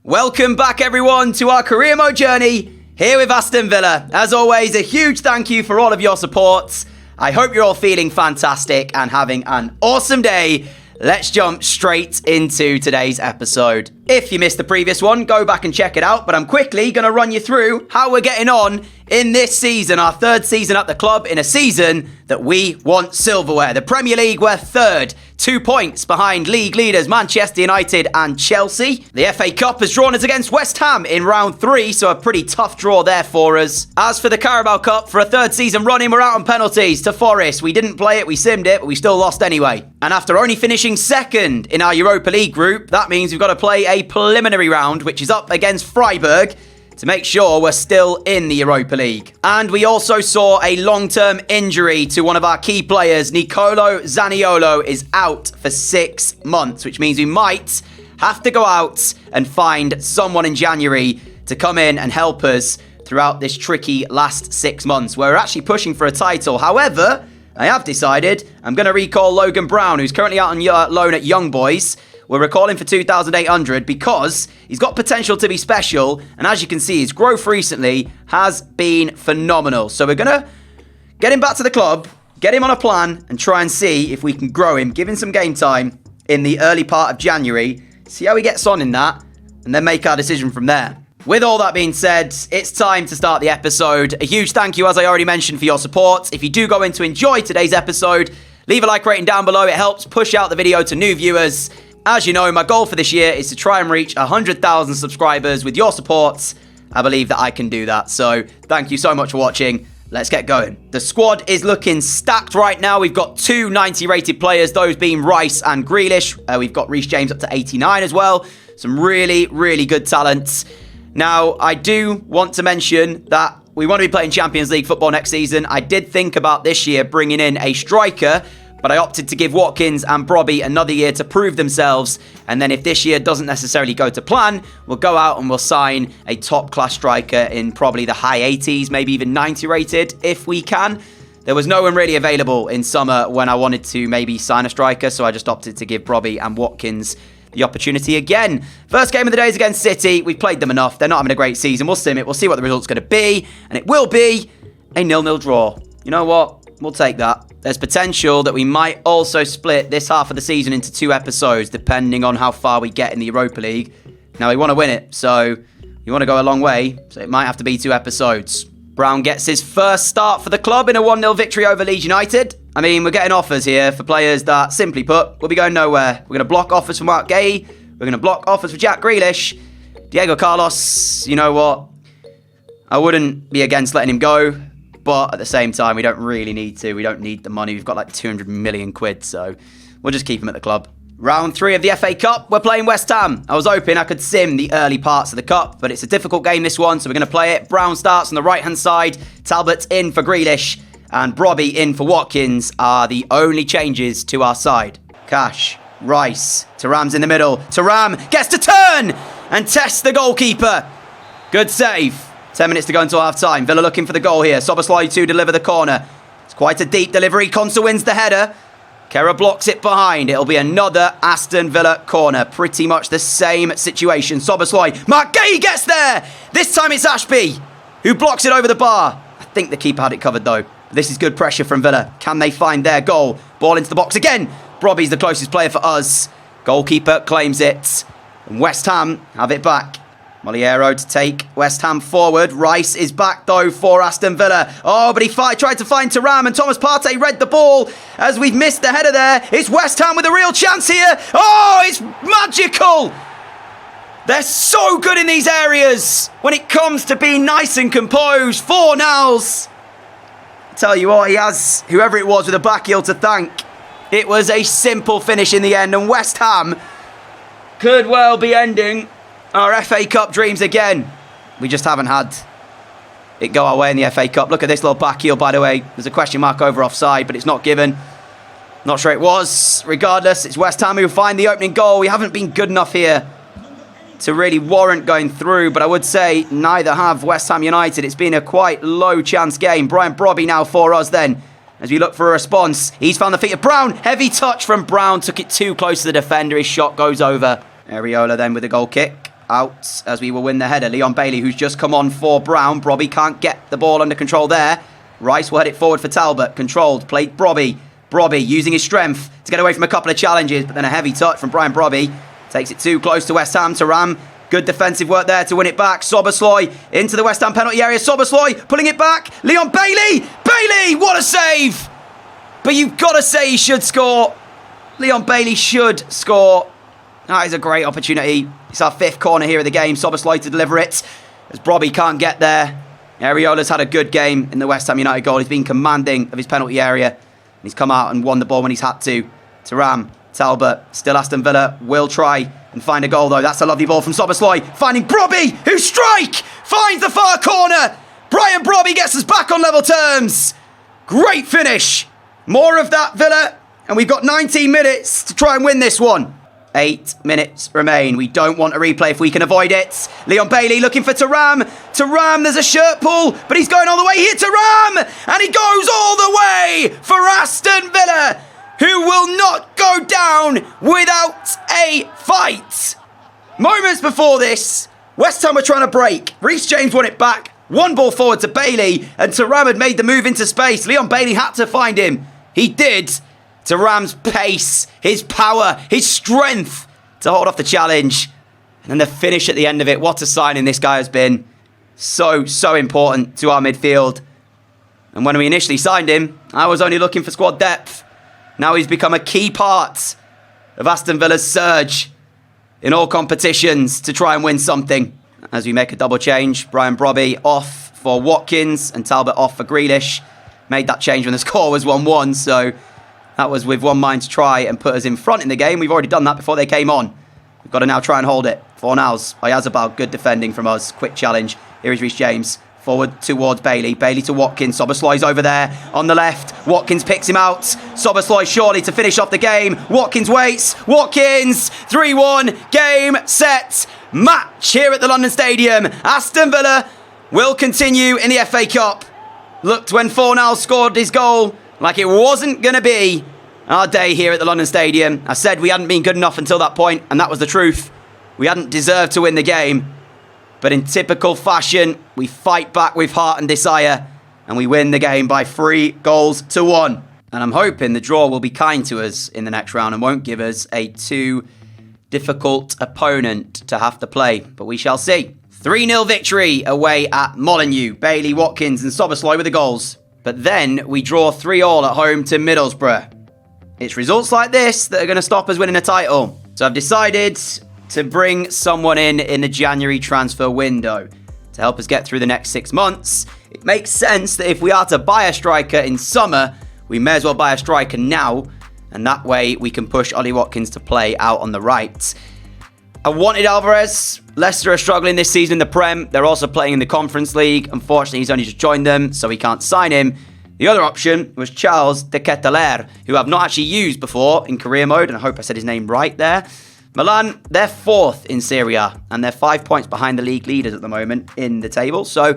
Welcome back, everyone, to our career mode journey here with Aston Villa. As always, a huge thank you for all of your support. I hope you're all feeling fantastic and having an awesome day. Let's jump straight into today's episode. If you missed the previous one, go back and check it out, but I'm quickly going to run you through how we're getting on in this season, our third season at the club in a season that we want silverware. The Premier League, we're third, 2 points behind league leaders Manchester United and Chelsea. The FA Cup has drawn us against West Ham in round 3, so a pretty tough draw there for us. As for the Carabao Cup, for a third season running, we're out on penalties to Forest. We didn't play it, we simmed it, but we still lost anyway. And after only finishing second in our Europa League group, that means we've got to play a preliminary round, which is up against Freiburg, to make sure we're still in the Europa League. And we also saw a long-term injury to one of our key players. Nicolo Zaniolo is out for 6 months, which means we might have to go out and find someone in January to come in and help us throughout this tricky last 6 months, where we're actually pushing for a title. However, I have decided I'm going to recall Logan Brown, who's currently out on loan at Young Boys. We're recalling for 2,800 because he's got potential to be special. And as you can see, his growth recently has been phenomenal. So we're going to get him back to the club, get him on a plan, and try and see if we can grow him, give him some game time in the early part of January, see how he gets on in that, and then make our decision from there. With all that being said, it's time to start the episode. A huge thank you, as I already mentioned, for your support. If you do go in to enjoy today's episode, leave a like rating down below. It helps push out the video to new viewers. As you know, my goal for this year is to try and reach 100,000 subscribers. With your support, I believe that I can do that. So thank you so much for watching. Let's get going. The squad is looking stacked right now. We've got 2 90-rated players, those being Rice and Grealish. We've got Reece James up to 89 as well. Some really, really good talents. Now, I do want to mention that we want to be playing Champions League football next season. I did think about this year bringing in a striker, but I opted to give Watkins and Brobby another year to prove themselves. And then if this year doesn't necessarily go to plan, we'll go out and we'll sign a top-class striker in probably the high 80s, maybe even 90 rated, if we can. There was no one really available in summer when I wanted to maybe sign a striker, so I just opted to give Brobby and Watkins the opportunity again. First game of the day is against City. We've played them enough. They're not having a great season. We'll sim it. We'll see what the result's going to be. And it will be a 0-0 draw. You know what? We'll take that. There's potential that we might also split this half of the season into 2 episodes, depending on how far we get in the Europa League. Now, we want to win it, so you want to go a long way, so it might have to be 2 episodes. Brown gets his first start for the club in a 1-0 victory over Leeds United. I mean, we're getting offers here for players that, simply put, will be going nowhere. We're going to block offers for Mark Gay. We're going to block offers for Jack Grealish. Diego Carlos, you know what? I wouldn't be against letting him go. But at the same time, we don't really need to. We don't need the money. We've got like 200 million quid, so we'll just keep him at the club. Round 3 of the FA Cup, we're playing West Ham. I was hoping I could sim the early parts of the Cup, but it's a difficult game, this one, so we're going to play it. Brown starts on the right-hand side. Talbot in for Grealish, and Brobby in for Watkins are the only changes to our side. Cash, Rice, Thuram's in the middle. Thuram gets to turn and test the goalkeeper. Good save. 10 minutes to go until half-time. Villa looking for the goal here. Szoboszlai to deliver the corner. It's quite a deep delivery. Konsa wins the header. Kera blocks it behind. It'll be another Aston Villa corner. Pretty much the same situation. Szoboszlai. Mark Gay gets there. This time it's Ashby who blocks it over the bar. I think the keeper had it covered though. This is good pressure from Villa. Can they find their goal? Ball into the box again. Brobby's the closest player for us. Goalkeeper claims it. And West Ham have it back. Moliero to take West Ham forward. Rice is back, though, for Aston Villa. Oh, but he tried to find Thuram, and Thomas Partey read the ball as we've missed the header there. It's West Ham with a real chance here. Oh, it's magical. They're so good in these areas when it comes to being nice and composed. 4-0. I tell you what, he has whoever it was with a back heel to thank. It was a simple finish in the end, and West Ham could well be ending our FA Cup dreams again. We just haven't had it go our way in the FA Cup. Look at this little back heel, by the way. There's a question mark over offside, but it's not given. Not sure it was. Regardless, it's West Ham who find the opening goal. We haven't been good enough here to really warrant going through, but I would say neither have West Ham United. It's been a quite low chance game. Brian Brobby now for us then, as we look for a response. He's found the feet of Brown. Heavy touch from Brown. Took it too close to the defender. His shot goes over. Areola then with a goal kick. out as we will win the header. Leon Bailey, who's just come on for Brown. Brobby can't get the ball under control there. Rice will head it forward for Talbot. Controlled. Played Brobby. Brobby using his strength to get away from a couple of challenges, but then a heavy touch from Brian Brobby. Takes it too close to West Ham. Thuram. Good defensive work there to win it back. Sobersloy into the West Ham penalty area. Sobersloy pulling it back. Leon Bailey. Bailey, what a save. But you've got to say he should score. Leon Bailey should score. That is a great opportunity. It's our 5th corner here of the game. Sobersloy to deliver it as Brobby can't get there. Areola's had a good game in the West Ham United goal. He's been commanding of his penalty area. He's come out and won the ball when he's had to. Thuram, Talbot, still Aston Villa will try and find a goal though. That's a lovely ball from Sobersloy. Finding Brobby, who finds the far corner. Brian Brobby gets us back on level terms. Great finish. More of that, Villa. And we've got 19 minutes to try and win this one. 8 minutes remain. We don't want a replay if we can avoid it. Leon Bailey looking for Thuram. Thuram, there's a shirt pull, but he's going all the way here. Thuram! And he goes all the way for Aston Villa, who will not go down without a fight. Moments before this, West Ham were trying to break. Reece James won it back. One ball forward to Bailey, and Thuram had made the move into space. Leon Bailey had to find him. He did. Thuram's pace, his power, his strength to hold off the challenge. And then the finish at the end of it. What a signing this guy has been. So important to our midfield. And when we initially signed him, I was only looking for squad depth. Now he's become a key part of Aston Villa's surge in all competitions to try and win something. As we make a double change, Brian Brobby off for Watkins and Talbot off for Grealish. Made that change when the score was 1-1, so that was with one mind to try and put us in front in the game. We've already done that before they came on. We've got to now try and hold it. Fornals, Oyazabal, good defending from us. Quick challenge. Here is Reece James. Forward towards Bailey. Bailey to Watkins. Sobersloy's over there on the left. Watkins picks him out. Sobersloy surely to finish off the game. Watkins waits. Watkins. 3-1. Game, set, match here at the London Stadium. Aston Villa will continue in the FA Cup. Looked when Fornals scored his goal like it wasn't going to be our day here at the London Stadium. I said we hadn't been good enough until that point, and that was the truth. We hadn't deserved to win the game. But in typical fashion, we fight back with heart and desire, and we win the game by 3-1. And I'm hoping the draw will be kind to us in the next round and won't give us a too difficult opponent to have to play. But we shall see. 3-0 victory away at Molineux. Bailey, Watkins and Sobersloy with the goals. But then we draw 3-3 at home to Middlesbrough. It's results like this that are going to stop us winning a title. So I've decided to bring someone in the January transfer window to help us get through the next 6 months. It makes sense that if we are to buy a striker in summer, we may as well buy a striker now, and that way we can push Ollie Watkins to play out on the right. I wanted Alvarez. Leicester are struggling this season in the Prem. They're also playing in the Conference League. Unfortunately, he's only just joined them, so we can't sign him. The other option was Charles de Ketelaere, who I've not actually used before in career mode, and I hope I said his name right there. Milan, they're 4th in Serie A, and they're 5 points behind the league leaders at the moment in the table. So,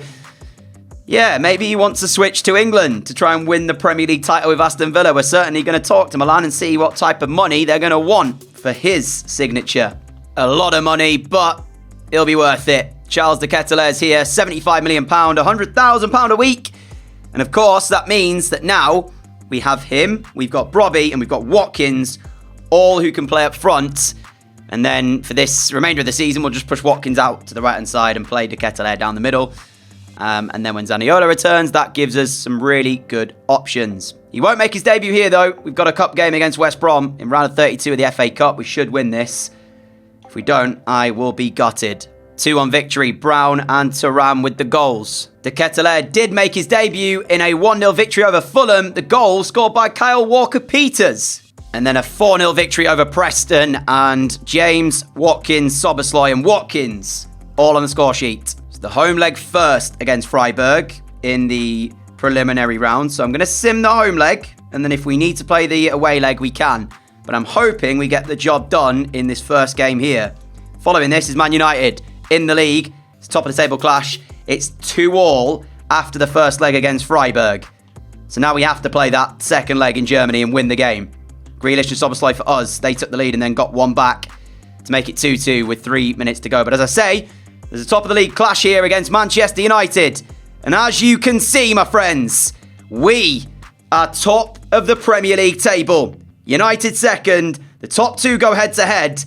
yeah, maybe he wants to switch to England to try and win the Premier League title with Aston Villa. We're certainly going to talk to Milan and see what type of money they're going to want for his signature. A lot of money, but it'll be worth it. Charles de Ketelaire's here, £75 million, £100,000 a week. And of course, that means that now we have him, we've got Brobby, and we've got Watkins, all who can play up front. And then for this remainder of the season, we'll just push Watkins out to the right-hand side and play de Ketelaere down the middle. And then when Zaniolo returns, that gives us some really good options. He won't make his debut here, though. We've got a cup game against West Brom in round of 32 of the FA Cup. We should win this. If we don't, I will be gutted. 2-1 victory, Brown and Thuram with the goals. De Ketelaere did make his debut in a 1-0 victory over Fulham. The goal scored by Kyle Walker-Peters. And then a 4-0 victory over Preston, and James, Watkins, Sobersloy and Watkins all on the score sheet. So the home leg first against Freiburg in the preliminary round. So I'm going to sim the home leg, and then if we need to play the away leg, we can. But I'm hoping we get the job done in this first game here. Following this is Man United in the league. It's top of the table clash. It's 2-2 after the first leg against Freiburg. So now we have to play that second leg in Germany and win the game. Grealish and Sobersloy for us. They took the lead and then got one back. to make it 2-2 with 3 minutes to go. But as I say, there's a top of the league clash here against Manchester United. And as you can see, my friends, we are top of the Premier League table. United second, the top two go head to head.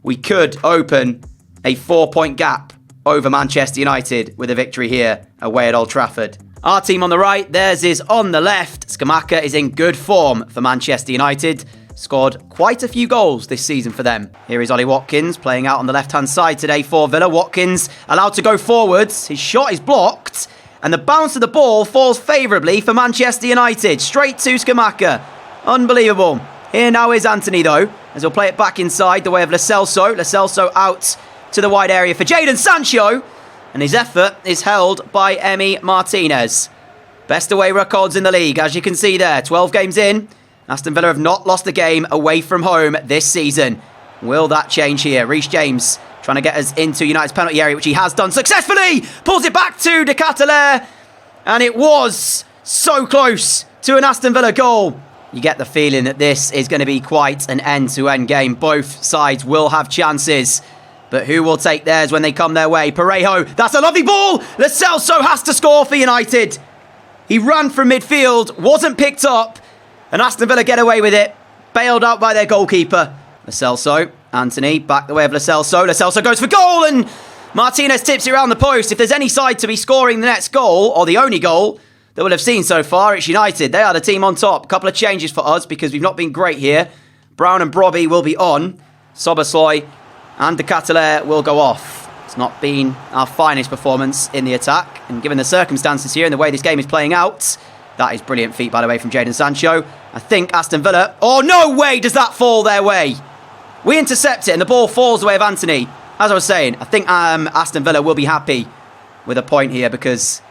We could open a 4-point gap over Manchester United with a victory here away at Old Trafford. Our team on the right, theirs is on the left. Scamacca is in good form for Manchester United. Scored quite a few goals this season for them. Here is Ollie Watkins playing out on the left-hand side today for Villa. Watkins allowed to go forwards. His shot is blocked. And the bounce of the ball falls favourably for Manchester United. Straight to Scamacca. Unbelievable. Here now is Anthony, though, as he'll play it back inside the way of Lo Celso. Lo Celso out to the wide area for Jadon Sancho. And his effort is held by Emi Martinez. Best away records in the league, as you can see there. 12 games in. Aston Villa have not lost a game away from home this season. Will that change here? Reece James trying to get us into United's penalty area, which he has done successfully. Pulls it back to De Ketelaere. And it was so close to an Aston Villa goal. You get the feeling that this is going to be quite an end-to-end game. Both sides will have chances. But who will take theirs when they come their way? Parejo, that's a lovely ball. Lo Celso has to score for United. He ran from midfield, wasn't picked up, and Aston Villa get away with it. Bailed out by their goalkeeper. Lo Celso, Anthony, back the way of Lo Celso. Lo Celso goes for goal, and Martinez tips it around the post. If there's any side to be scoring the next goal, or the only goal that we'll have seen so far, it's United. They are the team on top. A couple of changes for us because we've not been great here. Brown and Brobby will be on. Szoboszlai and De Ketelaere will go off. It's not been our finest performance in the attack. And given the circumstances here and the way this game is playing out, that is brilliant feet, by the way, from Jadon Sancho. I think Aston Villa... Oh, no way does that fall their way. We intercept it and the ball falls the way of Anthony. As I was saying, I think Aston Villa will be happy with a point here because,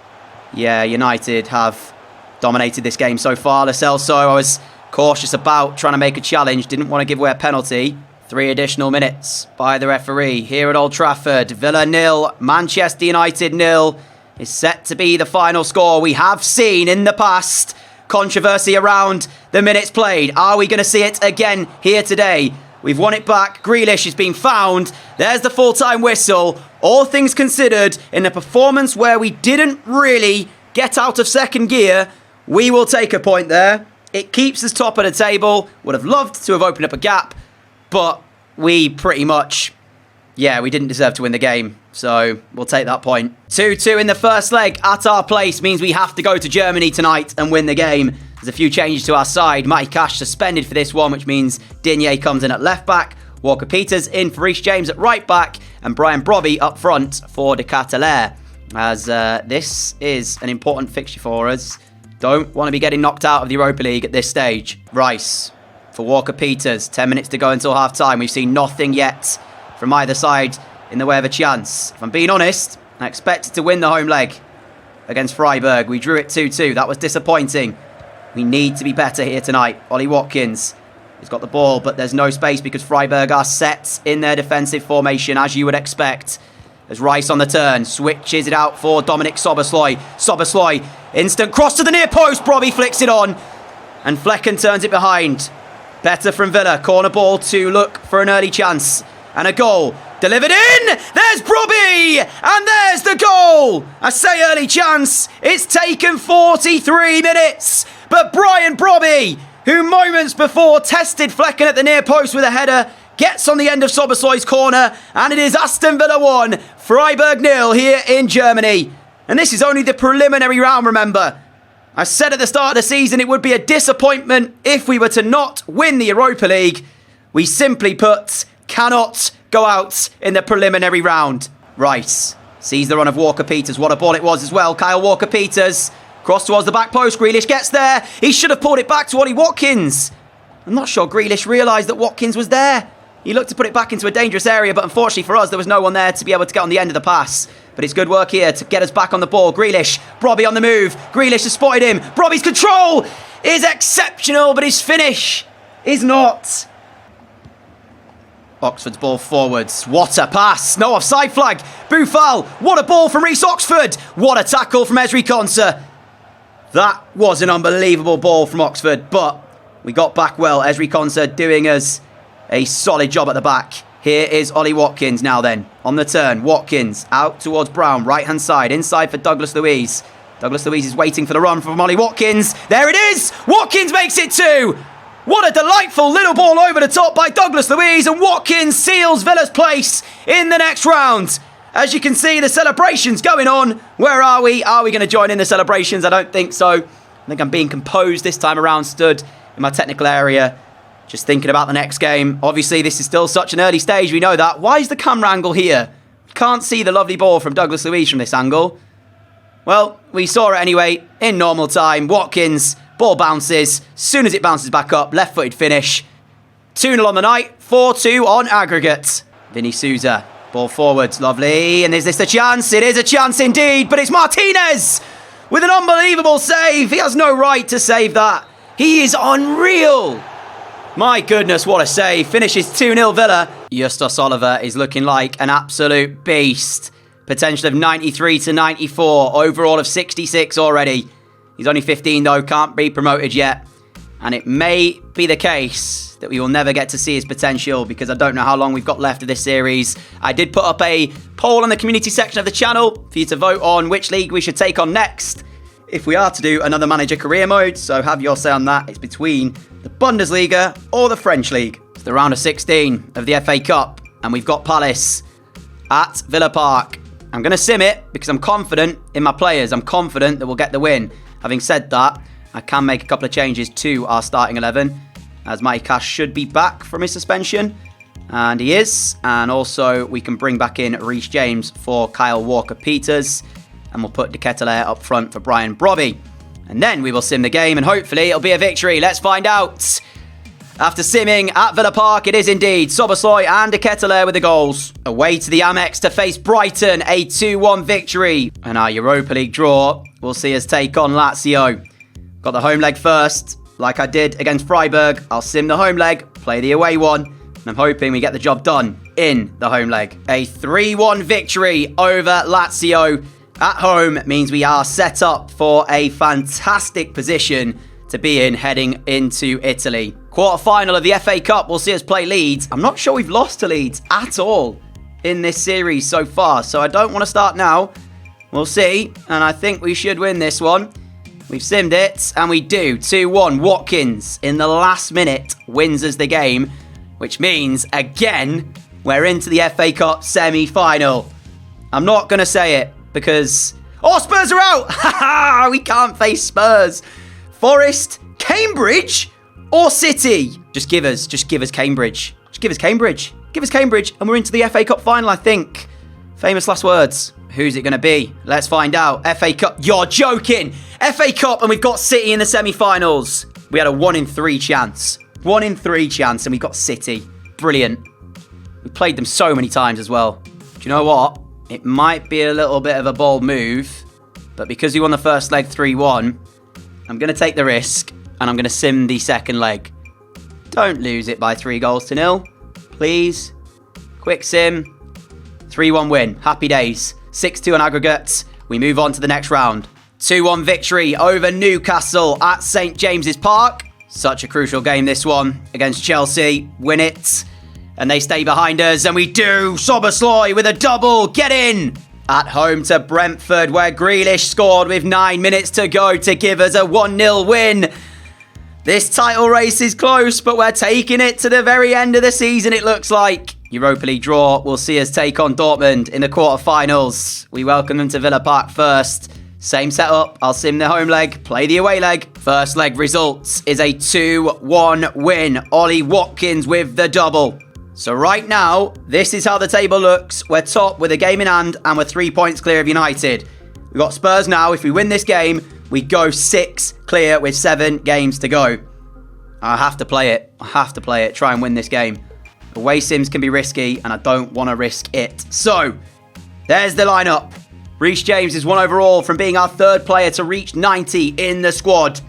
yeah, United have dominated this game so far. Lo Celso, I was cautious about trying to make a challenge. Didn't want to give away a penalty. 3 additional minutes by the referee here at Old Trafford. Villa 0, Manchester United 0 is set to be the final score. We have seen in the past controversy around the minutes played. Are we going to see it again here today? We've won it back. Grealish has been found. There's the full-time whistle. All things considered, in a performance where we didn't really get out of second gear, we will take a point there. It keeps us top of the table. Would have loved to have opened up a gap. But we pretty much, yeah, we didn't deserve to win the game. So we'll take that point. 2-2 in the first leg at our place means we have to go to Germany tonight and win the game. There's a few changes to our side. Matty Cash suspended for this one, which means Digne comes in at left back. Walker Peters in for Reece James at right back. And Brian Brobby up front for De Ketelaere. As this is an important fixture for us. Don't want to be getting knocked out of the Europa League at this stage. Rice for Walker Peters. 10 minutes to go until half-time. We've seen nothing yet from either side in the way of a chance. If I'm being honest, I expected to win the home leg against Freiburg. We drew it 2-2. That was disappointing. We need to be better here tonight. Ollie Watkins has got the ball, but there's no space because Freiburg are set in their defensive formation, as you would expect. As Rice on the turn, switches it out for Dominic Szoboszlai. Szoboszlai, instant cross to the near post. Brobby flicks it on, and Flecken turns it behind. Better from Villa. Corner ball to look for an early chance. And a goal. Delivered in. There's Brobby. And there's the goal. I say early chance. It's taken 43 minutes. But Brian Brobby, who moments before tested Flecken at the near post with a header, gets on the end of Szoboszlai's corner. And it is Aston Villa 1, Freiburg 0 here in Germany. And this is only the preliminary round, remember. I said at the start of the season it would be a disappointment if we were to not win the Europa League. We simply put, cannot go out in the preliminary round. Rice sees the run of Walker Peters. What a ball it was as well. Kyle Walker Peters. Cross towards the back post. Grealish gets there. He should have pulled it back to Ollie Watkins. I'm not sure Grealish realised that Watkins was there. He looked to put it back into a dangerous area, but unfortunately for us, there was no one there to be able to get on the end of the pass. But it's good work here to get us back on the ball. Grealish, Brobby on the move. Grealish has spotted him. Brobby's control is exceptional, but his finish is not. Oxford's ball forwards. What a pass. No offside flag. Boufal. What a ball from Reece Oxford. What a tackle from Ezri Konsa. That was an unbelievable ball from Oxford, but we got back well. Ezri Konsa doing us a solid job at the back. Here is Ollie Watkins now then. On the turn, Watkins out towards Brown. Right-hand side, inside for Douglas Luiz. Douglas Luiz is waiting for the run from Ollie Watkins. There it is! Watkins makes it 2! What a delightful little ball over the top by Douglas Luiz, and Watkins seals Villa's place in the next round. As you can see, the celebrations going on. Where are we? Are we going to join in the celebrations? I don't think so. I think I'm being composed this time around, stood in my technical area, just thinking about the next game. Obviously, this is still such an early stage, we know that. Why is the camera angle here? Can't see the lovely ball from Douglas Luiz from this angle. Well, we saw it anyway, in normal time. Watkins, ball bounces. As soon as it bounces back up, left-footed finish. 2-0 on the night, 4-2 on aggregate. Vinny Souza, ball forwards, lovely. And is this a chance? It is a chance indeed, but it's Martinez with an unbelievable save. He has no right to save that. He is unreal. My goodness, what a save. Finishes 2-0 Villa. Justus Oliver is looking like an absolute beast. Potential of 93 to 94. Overall of 66 already. He's only 15 though, can't be promoted yet. And it may be the case that we will never get to see his potential because I don't know how long we've got left of this series. I did put up a poll in the community section of the channel for you to vote on which league we should take on next if we are to do another manager career mode. So have your say on that. It's between the Bundesliga or the French League. It's the round of 16 of the FA Cup and we've got Palace at Villa Park. I'm going to sim it because I'm confident in my players. I'm confident that we'll get the win. Having said that, I can make a couple of changes to our starting 11 as Matty Cash should be back from his suspension. And he is. And also we can bring back in Reece James for Kyle Walker-Peters. And we'll put De Ketelaere up front for Brian Brobby. And then we will sim the game and hopefully it'll be a victory. Let's find out. After simming at Villa Park, it is indeed Szoboszlai and De Ketelaere with the goals. Away to the Amex to face Brighton, a 2-1 victory. And our Europa League draw will see us take on Lazio. Got the home leg first. Like I did against Freiburg, I'll sim the home leg, play the away one. And I'm hoping we get the job done in the home leg. A 3-1 victory over Lazio at home means we are set up for a fantastic position to be in heading into Italy. Quarter-final of the FA Cup will see us play Leeds. I'm not sure we've lost to Leeds at all in this series so far, so I don't want to start now. We'll see, and I think we should win this one. We've simmed it, and we do. 2-1. Watkins, in the last minute, wins us the game, which means, again, we're into the FA Cup semi-final. I'm not going to say it, because... Oh, Spurs are out! Ha-ha! We can't face Spurs. Forest, Cambridge, or City? Just give us Cambridge. Just give us Cambridge. Give us Cambridge, and we're into the FA Cup final, I think. Famous last words. Who's it going to be? Let's find out. FA Cup. You're joking. FA Cup, and we've got City in the semi-finals. We had a 1 in 3 chance. 1 in 3 chance, and we got City. Brilliant. We played them so many times as well. Do you know what? It might be a little bit of a bold move, but because we won the first leg 3-1, I'm going to take the risk, and I'm going to sim the second leg. Don't lose it by 3-0. Please. Quick sim. 3-1 win. Happy days. 6-2 on aggregate. We move on to the next round. 2-1 victory over Newcastle at St James's Park. Such a crucial game, this one, against Chelsea. Win it. And they stay behind us, and we do. Szoboszlai with a double. Get in. At home to Brentford, where Grealish scored with 9 minutes to go to give us a 1-0 win. This title race is close, but we're taking it to the very end of the season, it looks like. Europa League draw will see us take on Dortmund in the quarterfinals. We welcome them to Villa Park first. Same setup. I'll sim the home leg, play the away leg. First leg results is a 2-1 win. Ollie Watkins with the double. So right now, this is how the table looks. We're top with a game in hand, and we're 3 points clear of United. We've got Spurs now. If we win this game, we go 6 clear with 7 games to go. I have to play it. I have to play it. Try and win this game. Away sims can be risky, and I don't want to risk it. So, there's the lineup. Reece James is 1 overall from being our 3rd player to reach 90 in the squad.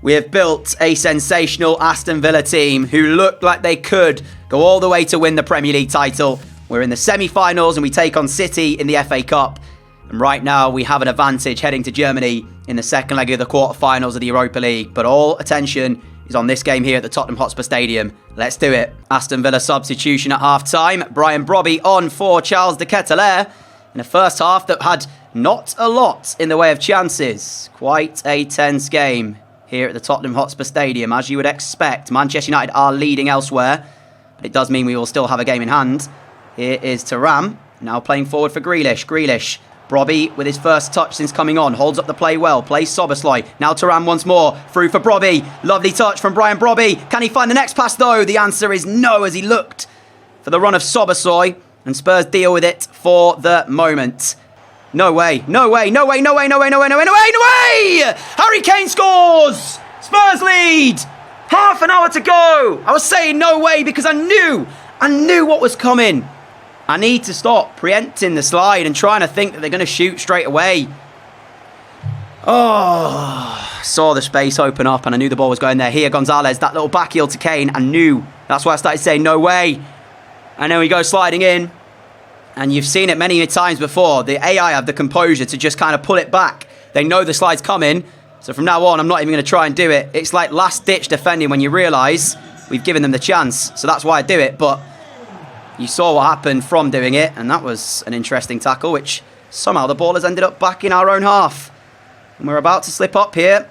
We have built a sensational Aston Villa team who looked like they could go all the way to win the Premier League title. We're in the semi-finals and we take on City in the FA Cup. And right now we have an advantage heading to Germany in the second leg of the quarterfinals of the Europa League. But all attention is on this game here at the Tottenham Hotspur Stadium. Let's do it. Aston Villa substitution at half-time. Brian Brobby on for Charles de Ketelaere in a first half that had not a lot in the way of chances. Quite a tense game here at the Tottenham Hotspur Stadium, as you would expect. Manchester United are leading elsewhere, but it does mean we will still have a game in hand. Here is Thuram, now playing forward for Grealish. Grealish, Brobby with his first touch since coming on, holds up the play well, plays Szoboszlai. Now Thuram once more, through for Brobby. Lovely touch from Brian Brobby. Can he find the next pass though? The answer is no, as he looked for the run of Szoboszlai, and Spurs deal with it for the moment. No way, no way, no way, no way, no way, no way, no way, no way, no way! Harry Kane scores! Spurs lead! Half an hour to go! I was saying no way because I knew what was coming. I need to stop preempting the slide and trying to think that they're going to shoot straight away. Oh, saw the space open up and I knew the ball was going there. Here, Gonzalez, that little back heel to Kane. I knew. That's why I started saying no way. And then we go sliding in. And you've seen it many times before. The AI have the composure to just kind of pull it back. They know the slide's coming. So from now on, I'm not even going to try and do it. It's like last-ditch defending when you realise we've given them the chance. So that's why I do it. But you saw what happened from doing it. And that was an interesting tackle, which somehow the ball has ended up back in our own half. And we're about to slip up here.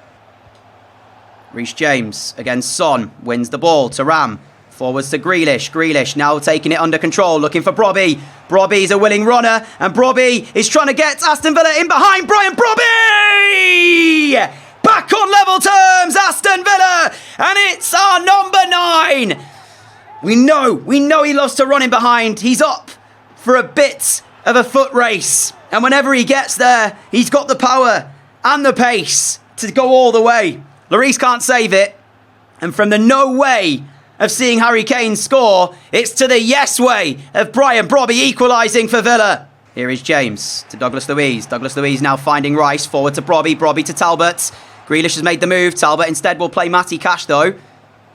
Reece James against Son. Wins the ball to Thuram. Forwards to Grealish. Grealish now taking it under control, looking for Brobby. Brobby's a willing runner, and Brobby is trying to get Aston Villa in behind Brian Brobby! Back on level terms, Aston Villa, and it's our number 9. We know he loves to run in behind. He's up for a bit of a foot race, and whenever he gets there, he's got the power and the pace to go all the way. Lloris can't save it, and from the no way of seeing Harry Kane score, it's to the yes way of Brian Brobby equalising for Villa. Here is James to Douglas Luiz. Douglas Luiz now finding Rice, forward to Brobby. Brobby to Talbot. Grealish has made the move. Talbot instead will play Matty Cash though.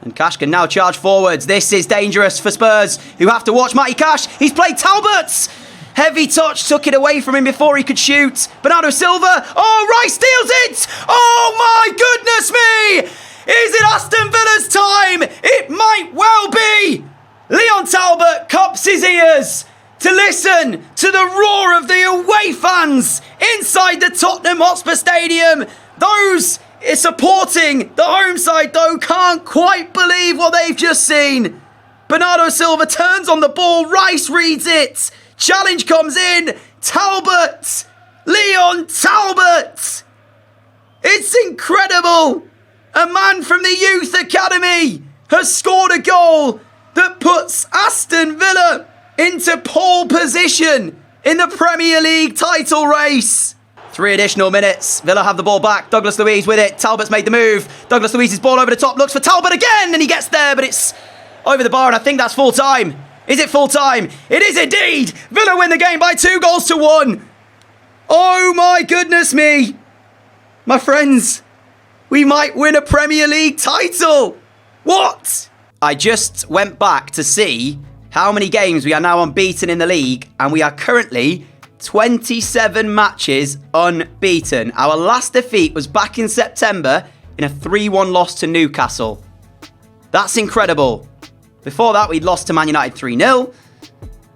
And Cash can now charge forwards. This is dangerous for Spurs, who have to watch Matty Cash. He's played Talbot. Heavy touch, took it away from him before he could shoot. Bernardo Silva. Oh, Rice steals it. Oh my goodness me. Is it Aston Villa's time? It might well be. Leon Talbot cups his ears to listen to the roar of the away fans inside the Tottenham Hotspur Stadium. Those supporting the home side, though, can't quite believe what they've just seen. Bernardo Silva turns on the ball. Rice reads it. Challenge comes in. Talbot. Leon Talbot. It's incredible. A man from the Youth Academy has scored a goal that puts Aston Villa into pole position in the Premier League title race. 3 additional minutes. Villa have the ball back. Douglas Luiz with it. Talbot's made the move. Douglas Luiz's ball over the top. Looks for Talbot again. And he gets there, but it's over the bar. And I think that's full time. Is it full time? It is indeed. Villa win the game by 2-1. Oh my goodness me. My friends, we might win a Premier League title. What? I just went back to see how many games we are now unbeaten in the league, and we are currently 27 matches unbeaten. Our last defeat was back in September in a 3-1 loss to Newcastle. That's incredible. Before that, we'd lost to Man United 3-0.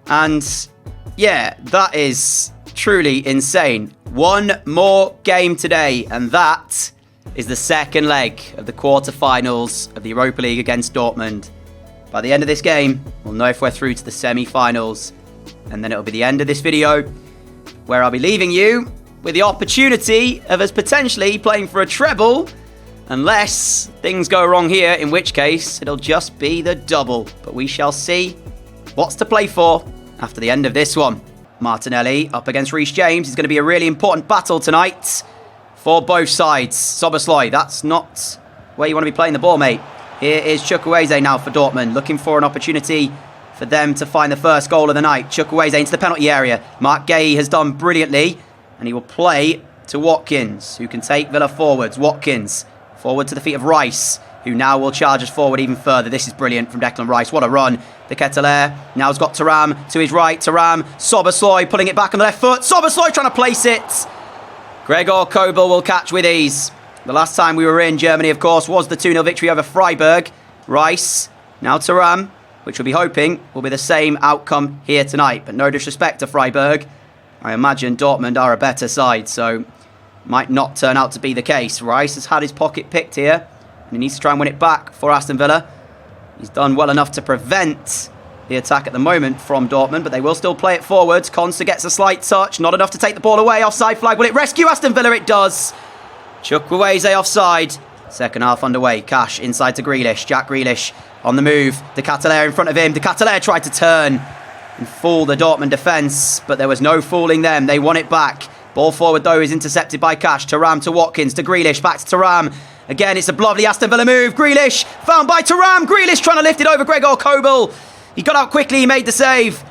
And yeah, that is truly insane. One more game today, and that is the second leg of the quarter-finals of the Europa League against Dortmund. By the end of this game, we'll know if we're through to the semi-finals. And then it'll be the end of this video, where I'll be leaving you with the opportunity of us potentially playing for a treble, unless things go wrong here, in which case it'll just be the double. But we shall see what's to play for after the end of this one. Martinelli up against Reece James. It's going to be a really important battle tonight for both sides. Szoboszlai, that's not where you want to be playing the ball, mate. Here is Chukwueze now for Dortmund, looking for an opportunity for them to find the first goal of the night. Chukwueze into the penalty area. Mark Gay has done brilliantly, and he will play to Watkins, who can take Villa forwards. Watkins forward to the feet of Rice, who now will charge us forward even further. This is brilliant from Declan Rice. What a run. De Ketelaere now has got Thuram to his right. Thuram, Szoboszlai pulling it back on the left foot. Szoboszlai trying to place it. Gregor Kobel will catch with ease. The last time we were in Germany, of course, was the 2-0 victory over Freiburg. Rice, now Thuram, which we'll be hoping will be the same outcome here tonight. But no disrespect to Freiburg. I imagine Dortmund are a better side, so might not turn out to be the case. Rice has had his pocket picked here, and he needs to try and win it back for Aston Villa. He's done well enough to prevent the attack at the moment from Dortmund, but they will still play it forwards. Konsa gets a slight touch, not enough to take the ball away. Offside flag, will it rescue Aston Villa? It does. Chukwueze offside. Second half underway. Cash inside to Grealish. Jack Grealish on the move. De Ketelaere in front of him. De Ketelaere tried to turn and fool the Dortmund defence, but there was no fooling them. They won it back. Ball forward, though, is intercepted by Cash. Thuram to Watkins, to Grealish, back to Thuram. Again, it's a lovely Aston Villa move. Grealish, found by Thuram. Grealish trying to lift it over Gregor Kobel. He got out quickly, he made the save.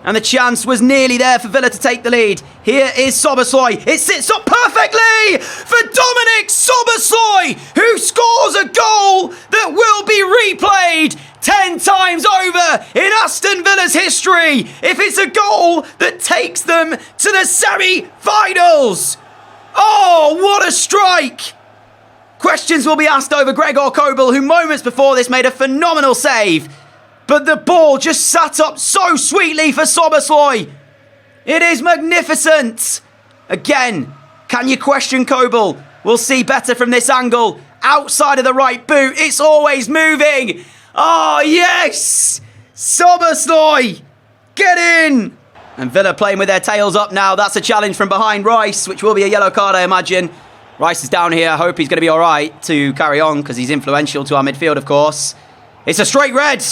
And the chance was nearly there for Villa to take the lead. Here is Szoboszlai. It sits up perfectly for Dominik Szoboszlai, who scores a goal that will be replayed 10 times over in Aston Villa's history if it's a goal that takes them to the semi-finals. Oh, what a strike! Questions will be asked over Gregor Kobel, who moments before this made a phenomenal save. But the ball just sat up so sweetly for Szoboszlai. It is magnificent. Again, can you question Kobel? We'll see better from this angle. Outside of the right boot, it's always moving. Oh, yes! Szoboszlai, get in! And Villa playing with their tails up now. That's a challenge from behind Rice, which will be a yellow card, I imagine. Rice is down here. I hope he's going to be all right to carry on because he's influential to our midfield, of course. It's a straight red.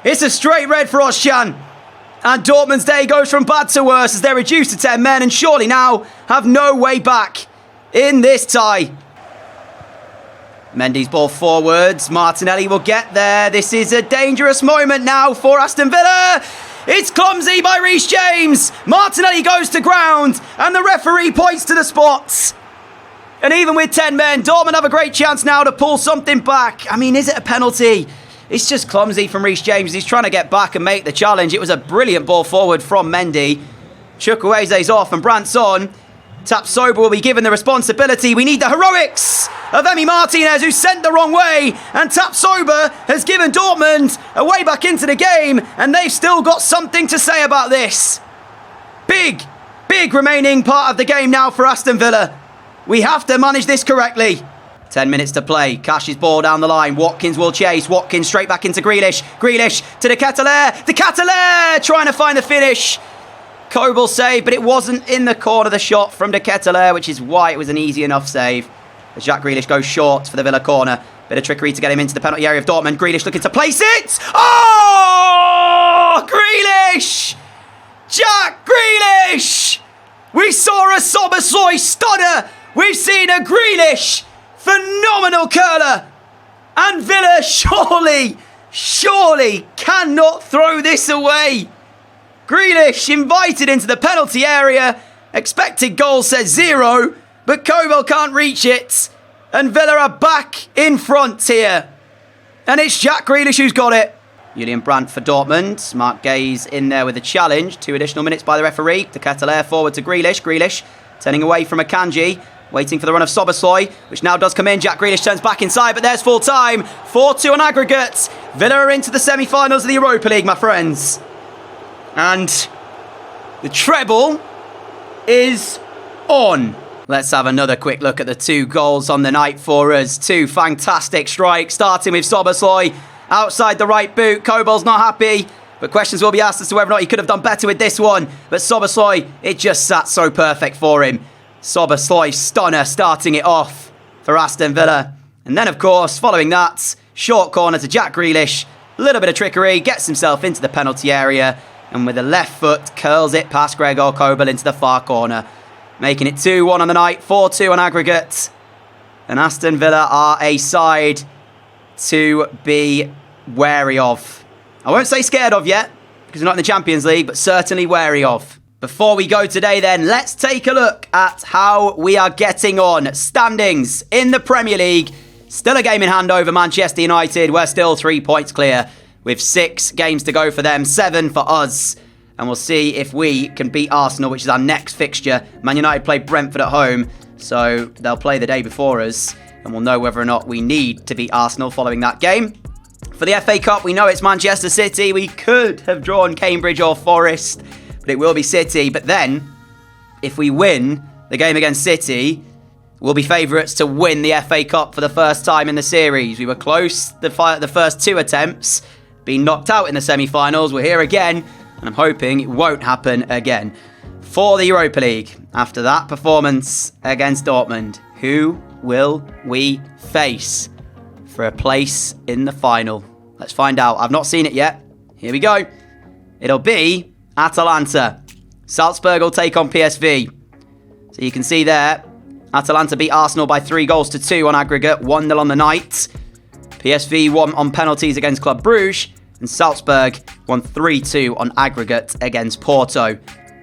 It's a straight red for Özcan. And Dortmund's day goes from bad to worse as they're reduced to 10 men and surely now have no way back in this tie. Mendy's ball forwards. Martinelli will get there. This is a dangerous moment now for Aston Villa. It's clumsy by Reece James. Martinelli goes to ground and the referee points to the spot. And even with 10 men, Dortmund have a great chance now to pull something back. I mean, is it a penalty? It's just clumsy from Reece James. He's trying to get back and make the challenge. It was a brilliant ball forward from Mendy. Chukwueze's off and Brandt's on. Tapsoba will be given the responsibility. We need the heroics of Emi Martinez, who's sent the wrong way. And Tapsoba has given Dortmund a way back into the game. And they've still got something to say about this. Big remaining part of the game now for Aston Villa. We have to manage this correctly. 10 minutes to play. Cash's ball down the line. Watkins will chase. Watkins straight back into Grealish. Grealish to De Ketelaere. De Ketelaere trying to find the finish. Kobel save, but it wasn't in the corner of the shot from De Ketelaere, which is why it was an easy enough save. As Jack Grealish goes short for the Villa corner. Bit of trickery to get him into the penalty area of Dortmund. Grealish looking to place it. Oh! Grealish! Jack Grealish! We saw a Szoboszlai stunner. We've seen a Grealish phenomenal curler. And Villa surely cannot throw this away. Grealish invited into the penalty area. Expected goal says 0, but Kobel can't reach it. And Villa are back in front here. And it's Jack Grealish who's got it. Julian Brandt for Dortmund. Mark Gaze in there with a challenge. 2 additional minutes by the referee. De Ketelaere forward to Grealish. Grealish turning away from Akanji. Waiting for the run of Szoboszlai, which now does come in. Jack Grealish turns back inside, but there's full time. 4-2 on aggregate. Villa are into the semi-finals of the Europa League, my friends. And the treble is on. Let's have another quick look at the 2 goals on the night for us. 2 fantastic strikes, starting with Szoboszlai outside the right boot. Kobel's not happy, but questions will be asked as to whether or not he could have done better with this one. But Szoboszlai, it just sat so perfect for him. Szoboszlai stunner starting it off for Aston Villa. And then, of course, following that, short corner to Jack Grealish. A little bit of trickery, gets himself into the penalty area. And with the left foot, curls it past Gregor Kobel into the far corner. Making it 2-1 on the night, 4-2 on aggregate. And Aston Villa are a side to be wary of. I won't say scared of yet, because we're not in the Champions League, but certainly wary of. Before we go today then, let's take a look at how we are getting on. Standings in the Premier League. Still a game in hand over Manchester United. We're still 3 points clear with 6 games to go for them, 7 for us. And we'll see if we can beat Arsenal, which is our next fixture. Man United play Brentford at home, so they'll play the day before us. and we'll know whether or not we need to beat Arsenal following that game. For the FA Cup, we know it's Manchester City. We could have drawn Cambridge or Forest, but it will be City. But then, if we win the game against City, we'll be favourites to win the FA Cup for the first time in the series. We were close the first 2 attempts, being knocked out in the semi-finals. We're here again, and I'm hoping it won't happen again. For the Europa League, after that performance against Dortmund, who will we face for a place in the final? Let's find out. I've not seen it yet. Here we go. It'll be Atalanta. Salzburg will take on PSV. So you can see there, Atalanta beat Arsenal by 3-2 on aggregate, 1-0 on the night. PSV won on penalties against Club Brugge, and Salzburg won 3-2 on aggregate against Porto.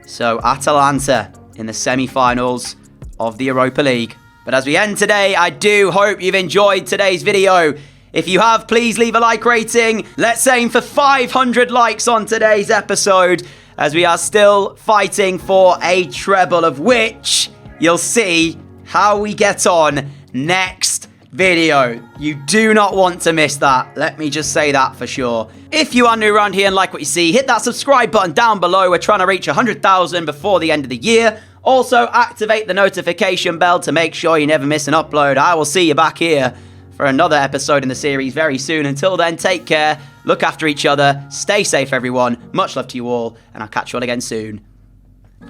So Atalanta in the semi-finals of the Europa League. But as we end today, I do hope you've enjoyed today's video. If you have, please leave a like rating. Let's aim for 500 likes on today's episode, as we are still fighting for a treble, of which you'll see how we get on next video. You do not want to miss that. Let me just say that for sure. If you are new around here and like what you see, hit that subscribe button down below. We're trying to reach 100,000 before the end of the year. Also, activate the notification bell to make sure you never miss an upload. I will see you back here for another episode in the series very soon. Until then, take care, look after each other, stay safe everyone, much love to you all, and I'll catch you all again soon.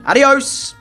Adios!